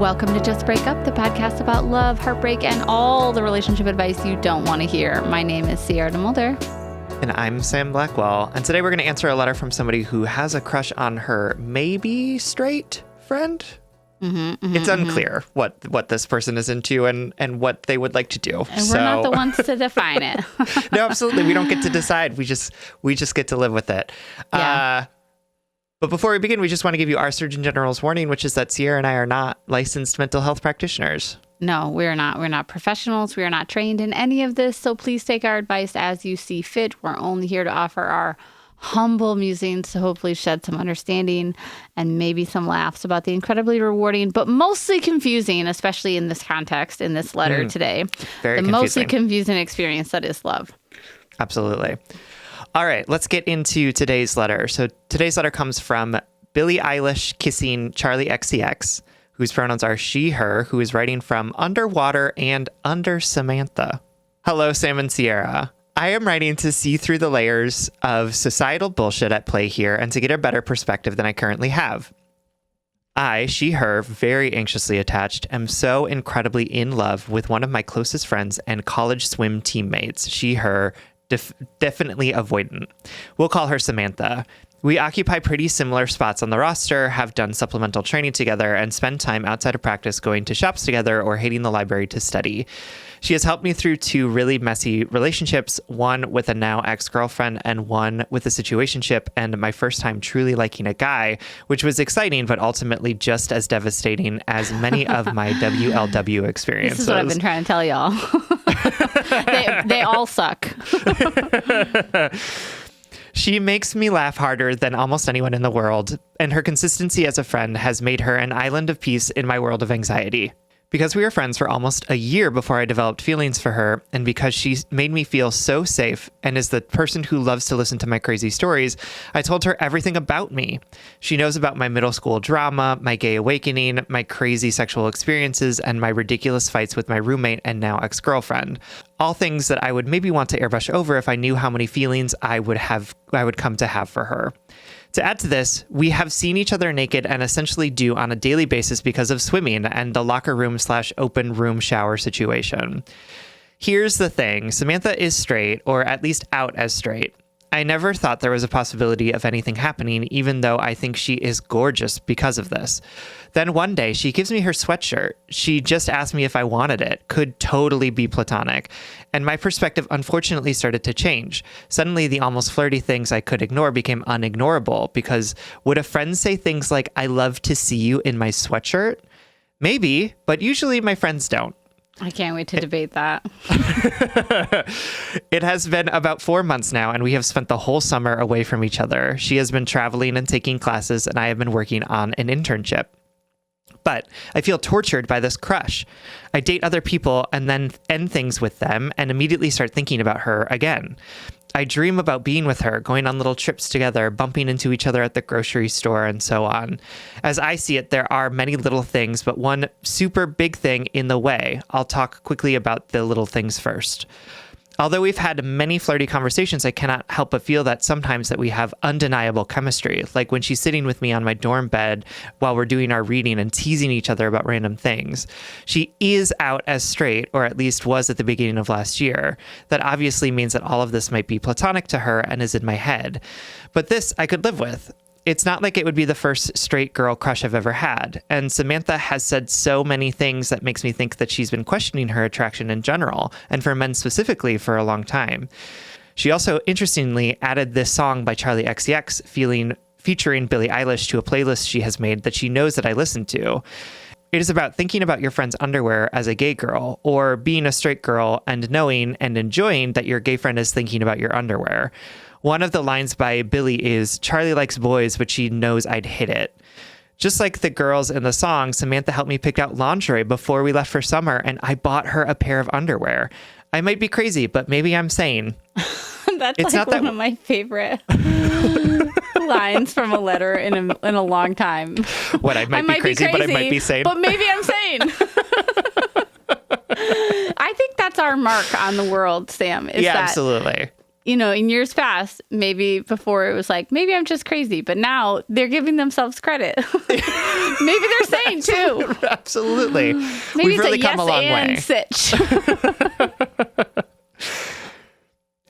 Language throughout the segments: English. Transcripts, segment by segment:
Welcome to Just Break Up, the podcast about love, heartbreak, and all the relationship advice you don't want to hear. My name is Sierra DeMulder. And I'm Sam Blackwell. And today we're going to answer a letter from somebody who has a crush on her maybe straight friend. It's unclear what this person is into and what they would like to do. And we're not the ones to define it. No, absolutely. We don't get to decide. We just get to live with it. Yeah. But before we begin, we just want to give you our Surgeon General's warning, which is that Sierra and I are not licensed mental health practitioners. No, we're not. We're not professionals. We are not trained in any of this. So please take our advice as you see fit. We're only here to offer our humble musings to hopefully shed some understanding and maybe some laughs about the incredibly rewarding, but mostly confusing, especially in this context, in this letter today. Very the confusing. mostly confusing experience that is love. Absolutely. All right, let's get into today's letter. So today's letter comes from Billie Eilish kissing Charlie XCX, whose pronouns are she, her, who is writing from underwater and under Samantha. Hello, Sam and Sierra. I am writing to see through the layers of societal bullshit at play here and to get a better perspective than I currently have. I, she, her, very anxiously attached, am so incredibly in love with one of my closest friends and college swim teammates, she, her, definitely avoidant. We'll call her Samantha. We occupy pretty similar spots on the roster, have done supplemental training together, and spend time outside of practice going to shops together or hitting the library to study. She has helped me through two really messy relationships, one with a now ex-girlfriend and one with a situationship, and my first time truly liking a guy, which was exciting, but ultimately just as devastating as many of my WLW experiences. This is what I've been trying to tell y'all. They all suck. She makes me laugh harder than almost anyone in the world, and her consistency as a friend has made her an island of peace in my world of anxiety. Because we were friends for almost a year before I developed feelings for her, and because she made me feel so safe and is the person who loves to listen to my crazy stories, I told her everything about me. She knows about my middle school drama, my gay awakening, my crazy sexual experiences, and my ridiculous fights with my roommate and now ex-girlfriend. All things that I would maybe want to airbrush over if I knew how many feelings I would come to have for her. To add to this, we have seen each other naked and essentially do on a daily basis because of swimming and the locker room / open room shower situation. Here's the thing. Samantha is straight, or at least out as straight. I never thought there was a possibility of anything happening, even though I think she is gorgeous because of this. Then one day, she gives me her sweatshirt. She just asked me if I wanted it. Could totally be platonic. And my perspective unfortunately started to change. Suddenly, the almost flirty things I could ignore became unignorable, because would a friend say things like, "I love to see you in my sweatshirt"? Maybe, but usually my friends don't. I can't wait to debate that. It has been about 4 months now, and we have spent the whole summer away from each other. She has been traveling and taking classes, and I have been working on an internship. But I feel tortured by this crush. I date other people and then end things with them and immediately start thinking about her again. I dream about being with her, going on little trips together, bumping into each other at the grocery store, and so on. As I see it, there are many little things, but one super big thing in the way. I'll talk quickly about the little things first. Although we've had many flirty conversations, I cannot help but feel that sometimes that we have undeniable chemistry, like when she's sitting with me on my dorm bed while we're doing our reading and teasing each other about random things. She is out as straight, or at least was at the beginning of last year. That obviously means that all of this might be platonic to her and is in my head. But this I could live with. It's not like it would be the first straight girl crush I've ever had. And Samantha has said so many things that makes me think that she's been questioning her attraction in general, and for men specifically, for a long time. She also, interestingly, added this song by Charlie XCX featuring Billie Eilish to a playlist she has made that she knows that I listen to. It is about thinking about your friend's underwear as a gay girl, or being a straight girl and knowing and enjoying that your gay friend is thinking about your underwear. One of the lines by Billie is, "Charlie likes boys, but she knows I'd hit it." Just like the girls in the song, Samantha helped me pick out lingerie before we left for summer, and I bought her a pair of underwear. I might be crazy, but maybe I'm sane. That's it's like one of my favorite lines from a letter in a long time. What, I might be crazy, but I might be sane? But maybe I'm sane. I think that's our mark on the world, Sam. Yeah, absolutely. You know, in years past, maybe before it was like, maybe I'm just crazy. But now they're giving themselves credit. Maybe they're sane too. Absolutely. Maybe We've it's really a come yes a long and way. sitch.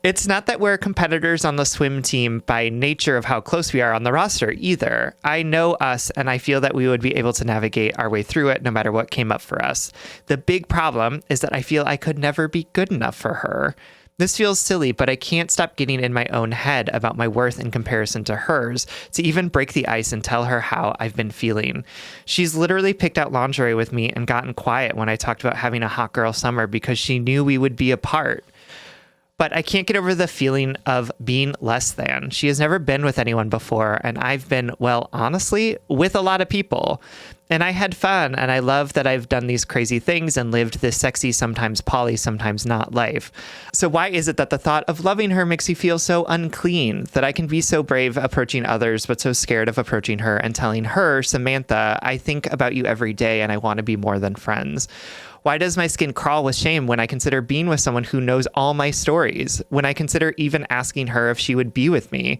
It's not that we're competitors on the swim team by nature of how close we are on the roster either. I know us, and I feel that we would be able to navigate our way through it no matter what came up for us. The big problem is that I feel I could never be good enough for her. This feels silly, but I can't stop getting in my own head about my worth in comparison to hers to even break the ice and tell her how I've been feeling. She's literally picked out lingerie with me and gotten quiet when I talked about having a hot girl summer because she knew we would be apart. But I can't get over the feeling of being less than. She has never been with anyone before, and I've been, well, honestly, with a lot of people. And I had fun, and I love that I've done these crazy things and lived this sexy, sometimes poly, sometimes not life. So why is it that the thought of loving her makes you feel so unclean, that I can be so brave approaching others, but so scared of approaching her and telling her, Samantha, I think about you every day, and I want to be more than friends? Why does my skin crawl with shame when I consider being with someone who knows all my stories, when I consider even asking her if she would be with me?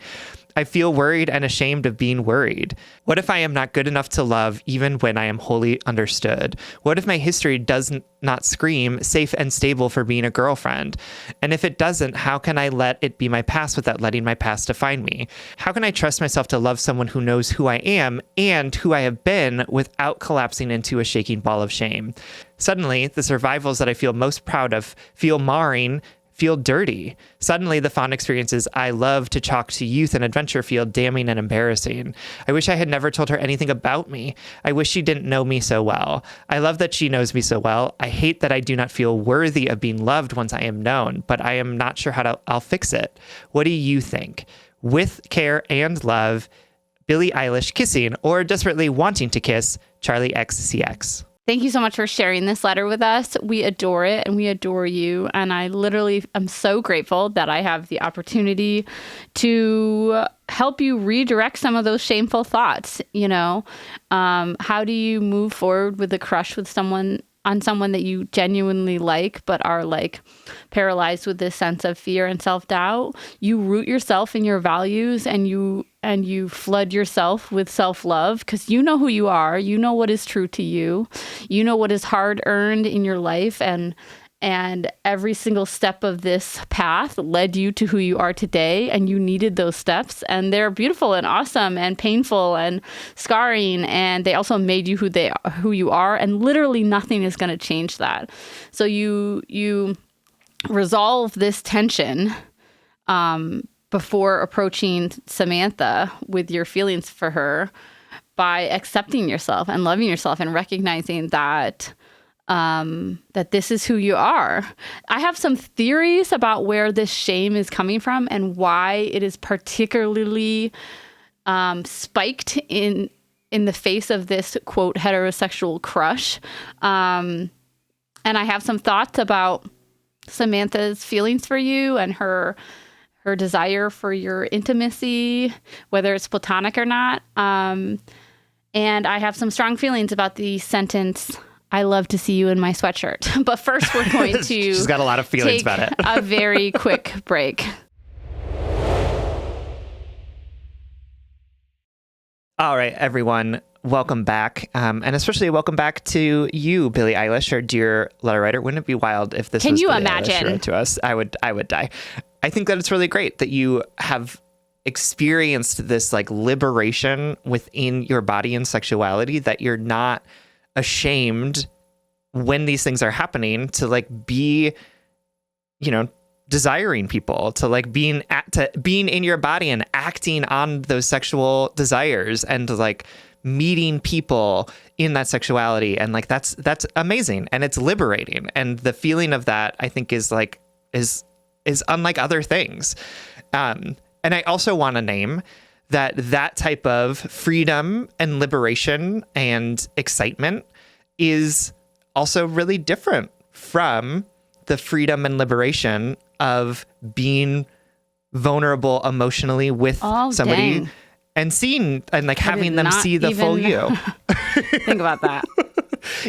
I feel worried and ashamed of being worried. What if I am not good enough to love even when I am wholly understood? What if my history does not scream safe and stable for being a girlfriend? And if it doesn't, how can I let it be my past without letting my past define me? How can I trust myself to love someone who knows who I am and who I have been without collapsing into a shaking ball of shame? Suddenly, the survivals that I feel most proud of feel marring, feel dirty. Suddenly, the fond experiences I love to chalk to youth and adventure feel damning and embarrassing. I wish I had never told her anything about me. I wish she didn't know me so well. I love that she knows me so well. I hate that I do not feel worthy of being loved once I am known, but I am not sure how I'll fix it. What do you think? With care and love, Billie Eilish kissing or desperately wanting to kiss Charlie XCX. Thank you so much for sharing this letter with us. We adore it and we adore you. And I literally am so grateful that I have the opportunity to help you redirect some of those shameful thoughts. You know, how do you move forward with a crush with someone that you genuinely like, but are like paralyzed with this sense of fear and self-doubt? You root yourself in your values and you flood yourself with self-love because you know who you are. You know what is true to you. You know what is hard earned in your life. And every single step of this path led you to who you are today. And you needed those steps. And they're beautiful and awesome and painful and scarring. And they also made you who you are. And literally nothing is going to change that. So you resolve this tension before approaching Samantha with your feelings for her by accepting yourself and loving yourself and recognizing that that this is who you are. I have some theories about where this shame is coming from and why it is particularly spiked in the face of this, quote, heterosexual crush. And I have some thoughts about Samantha's feelings for you and her desire for your intimacy, whether it's platonic or not. And I have some strong feelings about the sentence, I love to see you in my sweatshirt. But first, we're going to She's got a lot of feelings about it. a very quick break. All right, everyone. Welcome back. And especially welcome back to you, Billie Eilish, our dear letter writer. Wouldn't it be wild if this was you Billie imagine? Eilish who wrote to us? I would die. I think that it's really great that you have experienced this like liberation within your body and sexuality, that you're not ashamed when these things are happening to like be, desiring people, to like being in your body and acting on those sexual desires and like meeting people in that sexuality. And like, that's amazing. And it's liberating. And the feeling of that, I think is unlike other things. And I also want to name that type of freedom and liberation and excitement is also really different from the freedom and liberation of being vulnerable emotionally with somebody. Dang. And seeing and like having them see the full you. Think about that.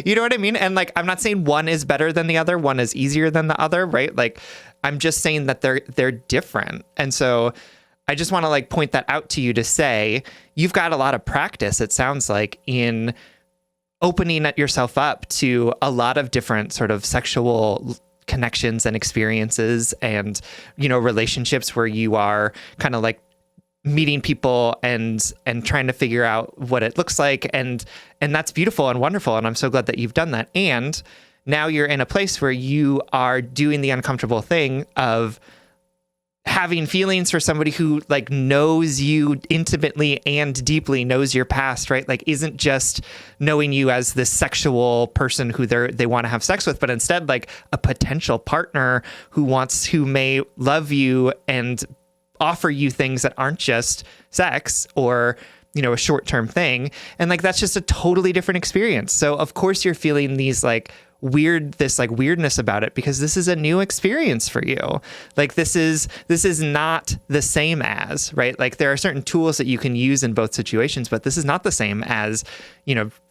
You know what I mean? And like, I'm not saying one is better than the other. One is easier than the other, right? Like, I'm just saying that they're different. And so I just want to like point that out to you to say, you've got a lot of practice, it sounds like, in opening yourself up to a lot of different sort of sexual connections and experiences and, relationships where you are kind of like meeting people and trying to figure out what it looks like. And that's beautiful and wonderful. And I'm so glad that you've done that. And now you're in a place where you are doing the uncomfortable thing of having feelings for somebody who like knows you intimately and deeply, knows your past, right? Like isn't just knowing you as this sexual person who they want to have sex with, but instead like a potential partner who may love you and offer you things that aren't just sex or, a short-term thing. And like, that's just a totally different experience. So of course you're feeling these like weirdness about it because this is a new experience for you. Like this is not the same as, right? Like there are certain tools that you can use in both situations, but this is not the same as,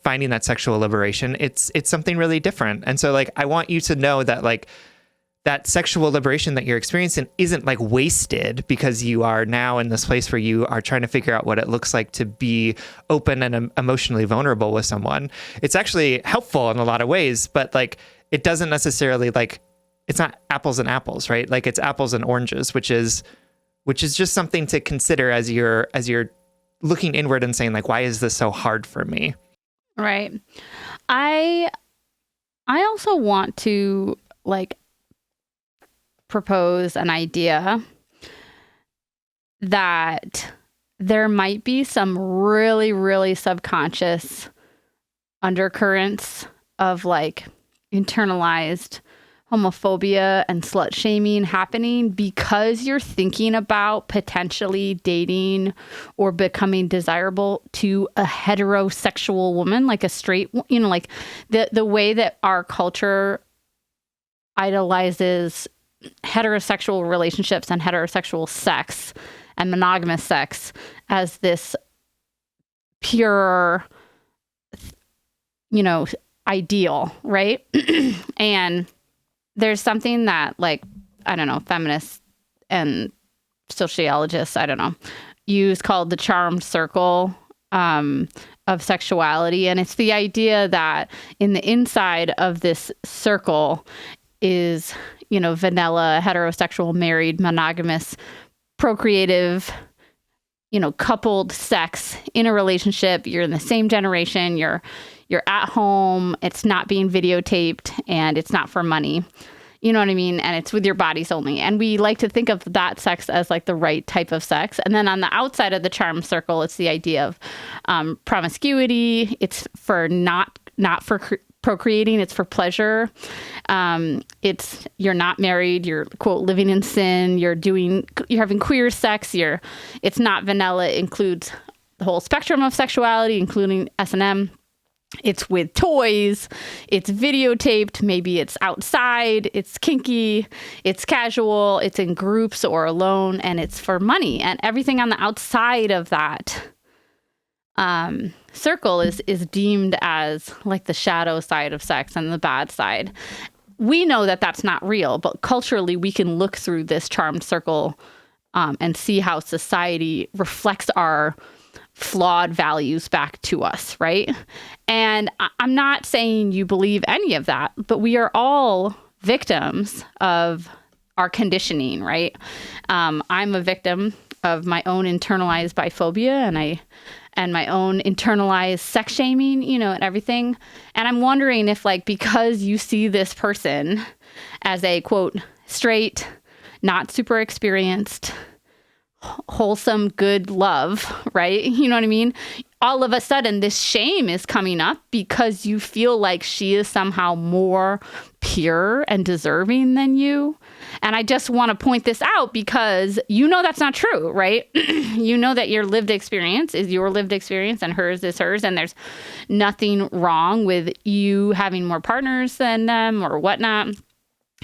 finding that sexual liberation. It's something really different. And so like, I want you to know that like, that sexual liberation that you're experiencing isn't like wasted because you are now in this place where you are trying to figure out what it looks like to be open and emotionally vulnerable with someone. It's actually helpful in a lot of ways, but like it doesn't necessarily like, it's not apples and apples, right? Like it's apples and oranges, which is just something to consider as you're looking inward and saying like, why is this so hard for me? Right. I also want to like propose an idea that there might be some really, really subconscious undercurrents of like internalized homophobia and slut shaming happening because you're thinking about potentially dating or becoming desirable to a heterosexual woman, like a straight, like the way that our culture idolizes heterosexual relationships and heterosexual sex and monogamous sex as this pure, ideal, right? And there's something that like, I don't know, feminists and sociologists, I don't know, use called the charmed circle of sexuality. And it's the idea that in the inside of this circle is, vanilla, heterosexual, married, monogamous, procreative, coupled sex in a relationship. You're in the same generation. You're at home. It's not being videotaped and it's not for money. You know what I mean? And it's with your bodies only. And we like to think of that sex as like the right type of sex. And then on the outside of the charm circle, it's the idea of promiscuity. It's for not for procreating. It's for pleasure. You're not married. You're quote living in sin. You're having queer sex. It's not vanilla. It includes the whole spectrum of sexuality, including S&M. It's with toys, it's videotaped, maybe it's outside, it's kinky, it's casual, it's in groups or alone, and it's for money. And everything on the outside of that circle is deemed as like the shadow side of sex and the bad side. We know that that's not real, but culturally we can look through this charmed circle and see how society reflects our flawed values back to us, right? And I'm not saying you believe any of that, but we are all victims of our conditioning, right? I'm a victim of my own internalized biphobia and my own internalized sex shaming, and everything. And I'm wondering if because you see this person as a quote, straight, not super experienced, wholesome, good love, right? You know what I mean? All of a sudden, this shame is coming up because you feel like she is somehow more pure and deserving than you. And I just want to point this out because that's not true, right? That your lived experience is your lived experience and hers is hers. And there's nothing wrong with you having more partners than them or whatnot.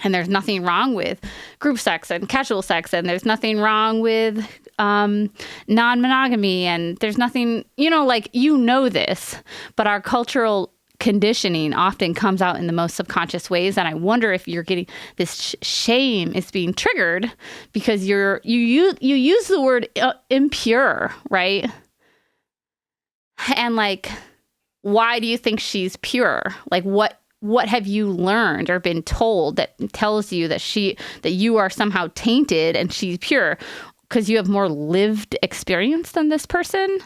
And there's nothing wrong with group sex and casual sex. And there's nothing wrong with non-monogamy. And there's nothing, this. But our cultural conditioning often comes out in the most subconscious ways. And I wonder if you're getting this shame is being triggered because you use the word impure, right? And why do you think she's pure? Like what have you learned or been told that tells you that you are somehow tainted and she's pure because you have more lived experience than this person?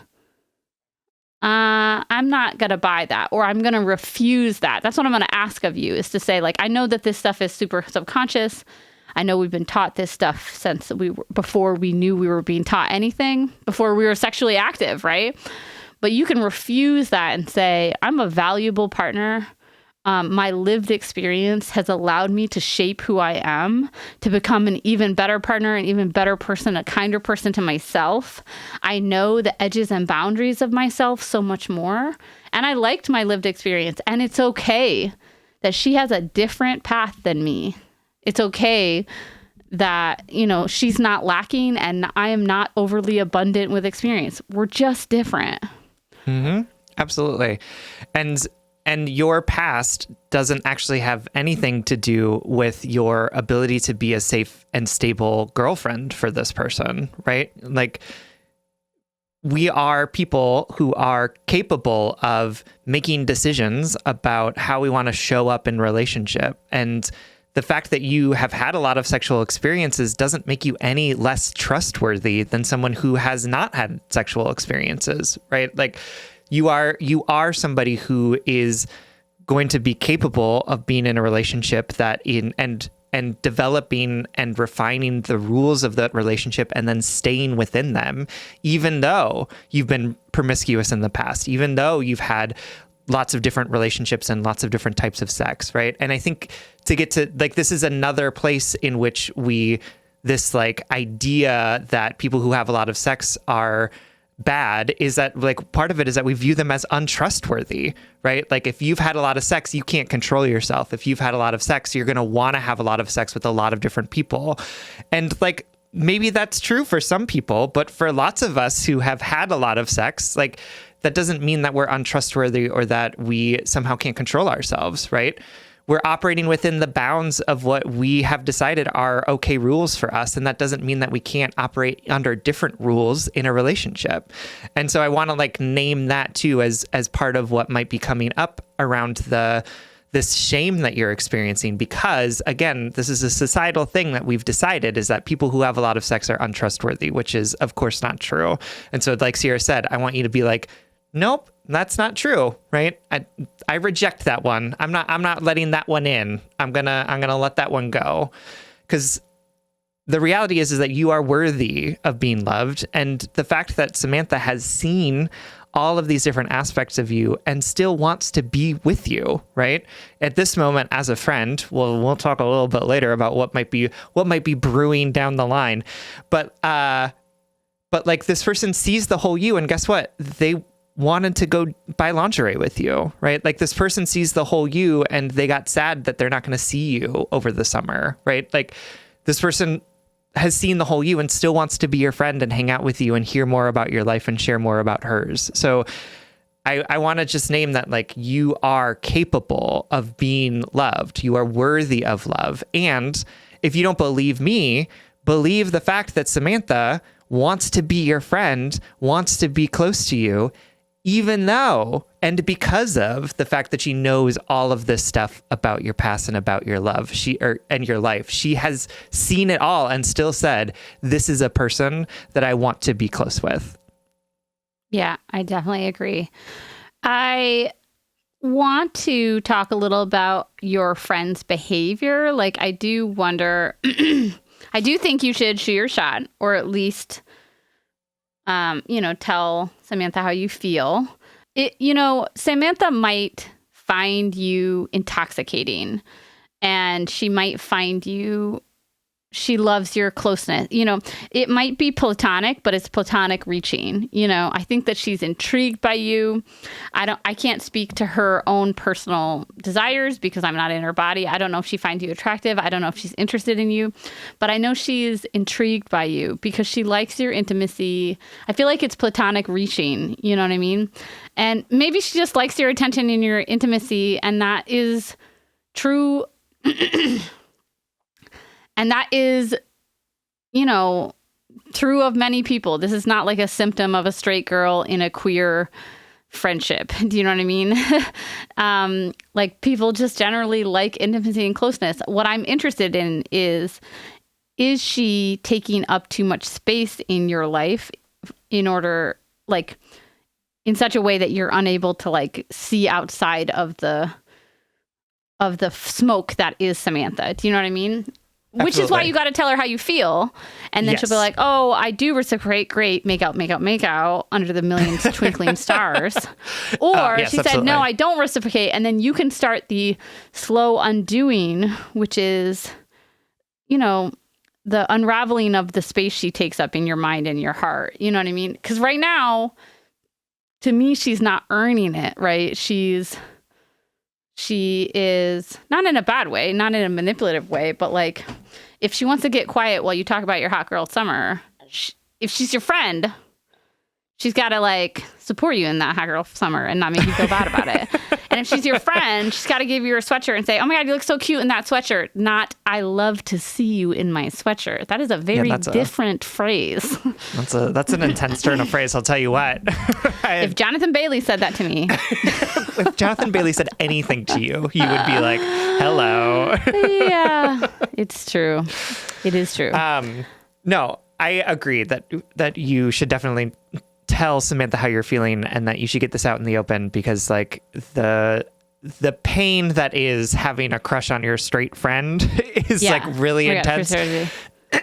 I'm not going to buy that, or I'm going to refuse that. That's what I'm going to ask of you, is to say, like, I know that this stuff is super subconscious. I know we've been taught this stuff since before we knew we were being taught anything, before we were sexually active, right? But you can refuse that and say, I'm a valuable partner. My lived experience has allowed me to shape who I am, to become an even better partner, an even better person, a kinder person to myself. I know the edges and boundaries of myself so much more. And I liked my lived experience. And it's okay that she has a different path than me. It's okay that, she's not lacking and I am not overly abundant with experience. We're just different. Mm-hmm. Absolutely. And your past doesn't actually have anything to do with your ability to be a safe and stable girlfriend for this person, right? Like, we are people who are capable of making decisions about how we want to show up in relationship. And the fact that you have had a lot of sexual experiences doesn't make you any less trustworthy than someone who has not had sexual experiences, right? Like, you are somebody who is going to be capable of being in a relationship and developing and refining the rules of that relationship and then staying within them, even though you've been promiscuous in the past, even though you've had lots of different relationships and lots of different types of sex, right? And I think to get to, like, this is another place in which this like idea that people who have a lot of sex are bad, is that, like, part of it is that we view them as untrustworthy, right? Like, if you've had a lot of sex, you can't control yourself. If you've had a lot of sex, you're going to want to have a lot of sex with a lot of different people. And, like, maybe that's true for some people, but for lots of us who have had a lot of sex, like, that doesn't mean that we're untrustworthy or that we somehow can't control ourselves, right? We're operating within the bounds of what we have decided are okay rules for us. And that doesn't mean that we can't operate under different rules in a relationship. And so I want to, like, name that too as part of what might be coming up around this shame that you're experiencing, because, again, this is a societal thing that we've decided, is that people who have a lot of sex are untrustworthy, which is, of course, not true. And so, like Sierra said, I want you to be like, nope, that's not true, right? I reject that one. I'm not letting that one in. I'm gonna let that one go, because the reality is that you are worthy of being loved. And the fact that Samantha has seen all of these different aspects of you and still wants to be with you, right? At this moment, as a friend, we'll talk a little bit later about what might be brewing down the line. But like, this person sees the whole you, and guess what? They wanted to go buy lingerie with you, right? Like, this person sees the whole you and they got sad that they're not going to see you over the summer, right? Like, this person has seen the whole you and still wants to be your friend and hang out with you and hear more about your life and share more about hers. So I want to just name that, like, you are capable of being loved. You are worthy of love. And if you don't believe me, believe the fact that Samantha wants to be your friend, wants to be close to you, even though and because of the fact that she knows all of this stuff about your past and about your love, and your life. She has seen it all and still said, this is a person that I want to be close with. Yeah, I definitely agree. I want to talk a little about your friend's behavior. Like, I do wonder, I do think you should shoot your shot, or at least tell Samantha how you feel. Samantha might find you intoxicating, and she might find she loves your closeness. It might be platonic, but it's platonic reaching. I think that she's intrigued by you. I can't speak to her own personal desires because I'm not in her body. I don't know if she finds you attractive. I don't know if she's interested in you, but I know she is intrigued by you because she likes your intimacy. I feel like it's platonic reaching. You know what I mean? And maybe she just likes your attention and your intimacy, and that is true. And that is, true of many people. This is not like a symptom of a straight girl in a queer friendship. Do you know what I mean? Like people just generally like intimacy and closeness. What I'm interested in is she taking up too much space in your life in order, like, in such a way that you're unable to like see outside of the smoke that is Samantha. Do you know what I mean? Absolutely. Which is why you got to tell her how you feel. And then she'll be like, oh, I do reciprocate. Great. Make out, make out, make out under the millions twinkling stars. Or she said, no, I don't reciprocate. And then you can start the slow undoing, which is, you know, the unraveling of the space she takes up in your mind and your heart. You know what I mean? Because right now, to me, she's not earning it, right? She is not in a bad way, not in a manipulative way, but like if she wants to get quiet while you talk about your hot girl summer, if she's your friend, she's got to like support you in that hot girl summer and not make you feel bad about it. And if she's your friend, she's got to give you her sweatshirt and say, oh my God, you look so cute in that sweatshirt. Not, I love to see you in my sweatshirt. That is a very different phrase. That's an intense turn of phrase, I'll tell you what. If Jonathan Bailey said that to me. If Jonathan Bailey said anything to you, you would be like, hello. Yeah, it's true. It is true. No, I agree that you should definitely tell Samantha how you're feeling and that you should get this out in the open, because like the pain that is having a crush on your straight friend is like really intense.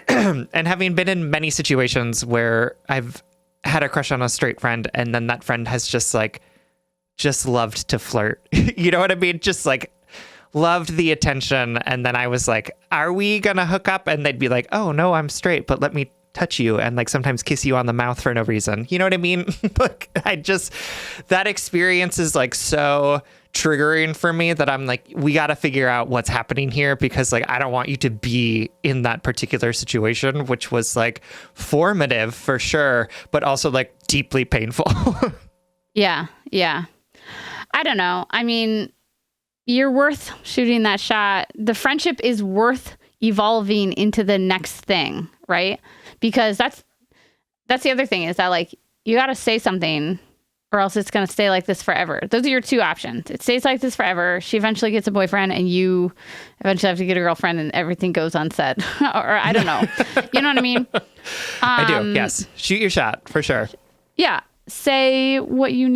And having been in many situations where I've had a crush on a straight friend and then that friend has just loved to flirt. You know what I mean? Just like loved the attention. And then I was like, are we gonna hook up? And they'd be like, oh no, I'm straight, but let me touch you and like sometimes kiss you on the mouth for no reason. You know what I mean? Like that experience is like so triggering for me that I'm like, we got to figure out what's happening here, because like I don't want you to be in that particular situation, which was like formative for sure, but also like deeply painful. Yeah. I don't know. I mean, you're worth shooting that shot. The friendship is worth evolving into the next thing, right? Because that's the other thing, is that like you got to say something or else it's going to stay like this forever. Those are your two options. It stays like this forever. She eventually gets a boyfriend and you eventually have to get a girlfriend and everything goes unsaid. Or I don't know. You know what I mean? I do. Yes. Shoot your shot for sure. Yeah. Say what you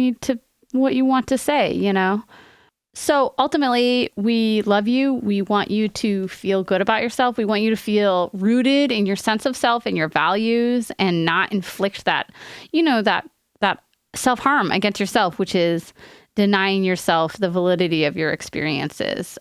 want to say, you know? So ultimately, we love you. We want you to feel good about yourself. We want you to feel rooted in your sense of self and your values and not inflict that, you know, that self-harm against yourself, which is denying yourself the validity of your experiences.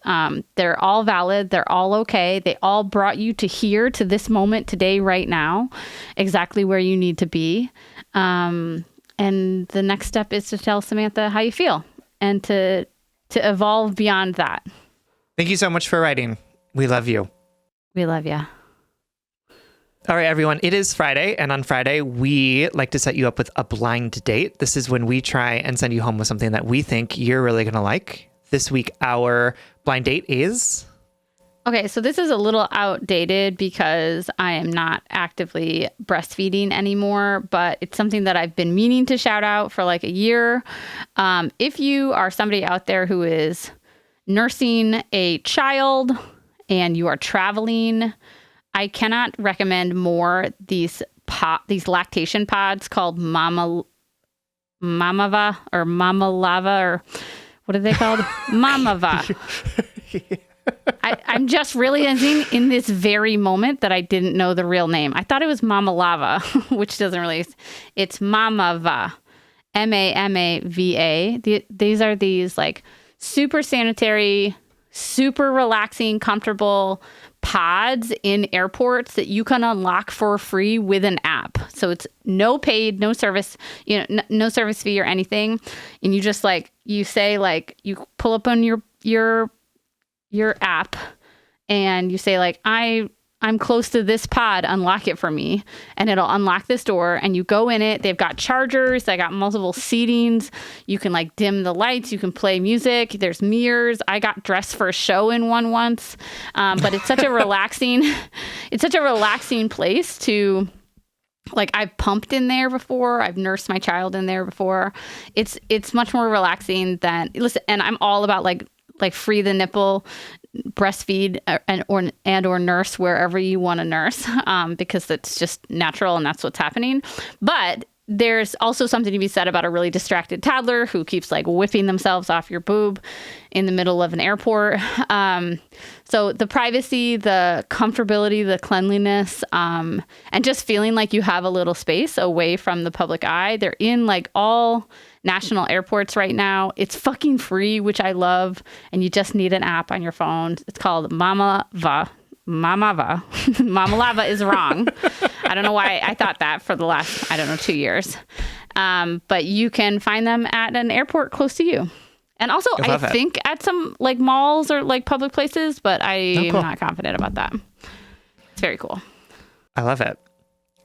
They're all valid. They're all okay. They all brought you to here, to this moment today, right now, exactly where you need to be. And the next step is to tell Samantha how you feel and to evolve beyond that. Thank you so much for writing. We love you. We love you. All right, everyone. It is Friday, and on Friday, we like to set you up with a blind date. This is when we try and send you home with something that we think you're really going to like. This week, our blind date is... Okay, so this is a little outdated because I am not actively breastfeeding anymore, but it's something that I've been meaning to shout out for like a year. If you are somebody out there who is nursing a child and you are traveling, I cannot recommend more these lactation pods called Mamava or Mama Lava, or what are they called? Mamava. I'm just realizing in this very moment that I didn't know the real name. I thought it was Mama Lava, which doesn't really. It's Mamava, Mamava. These are these like super sanitary, super relaxing, comfortable pods in airports that you can unlock for free with an app. So it's no paid, no service, no service fee or anything. And you just like, you say like, you pull up on your app and you say like, I'm close to this pod, unlock it for me. And it'll unlock this door and you go in it. They've got chargers. They got multiple seatings. You can like dim the lights. You can play music. There's mirrors. I got dressed for a show in one once. But it's such a relaxing place to Like I've pumped in there before. I've nursed my child in there before. It's much more relaxing than listen. And I'm all about like free the nipple, breastfeed or nurse wherever you want to nurse, because it's just natural and that's what's happening. But there's also something to be said about a really distracted toddler who keeps like whipping themselves off your boob in the middle of an airport. So the privacy, the comfortability, the cleanliness, and just feeling like you have a little space away from the public eye. They're in like all national airports right now. It's fucking free, which I love. And you just need an app on your phone. It's called Mamava. Mama Lava is wrong. I don't know why I thought that for the last, 2 years. But you can find them at an airport close to you. And also, I think at some like malls or like public places, but I am not confident about that. It's very cool. I love it.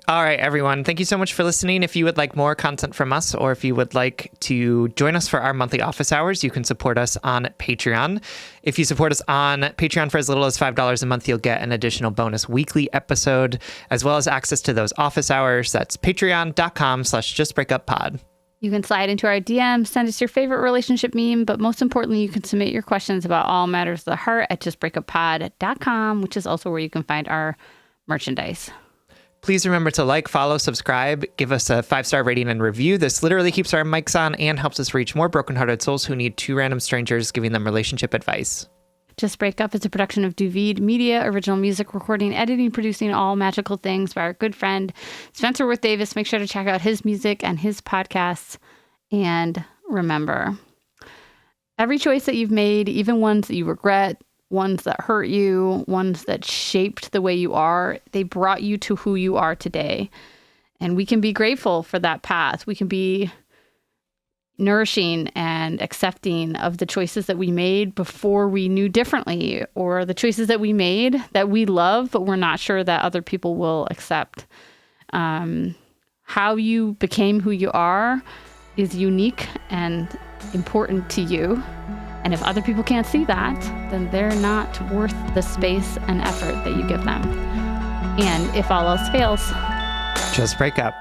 All right, everyone. Thank you so much for listening. If you would like more content from us, or if you would like to join us for our monthly office hours, you can support us on Patreon. If you support us on Patreon for as little as $5 a month, you'll get an additional bonus weekly episode, as well as access to those office hours. That's patreon.com/justbreakuppod. You can slide into our DMs, send us your favorite relationship meme, but most importantly, you can submit your questions about all matters of the heart at justbreakuppod.com, which is also where you can find our merchandise. Please remember to like, follow, subscribe, give us a 5-star rating and review. This literally keeps our mics on and helps us reach more brokenhearted souls who need two random strangers giving them relationship advice. Just Break Up is a production of Duvid Media, original music, recording, editing, producing, all magical things by our good friend Spencer Worth Davis. Make sure to check out his music and his podcasts. And remember, every choice that you've made, even ones that you regret, ones that hurt you, ones that shaped the way you are, they brought you to who you are today. And we can be grateful for that path. We can be nourishing and accepting of the choices that we made before we knew differently, or the choices that we made that we love, but we're not sure that other people will accept. How you became who you are is unique and important to you. And if other people can't see that, then they're not worth the space and effort that you give them. And if all else fails, just break up.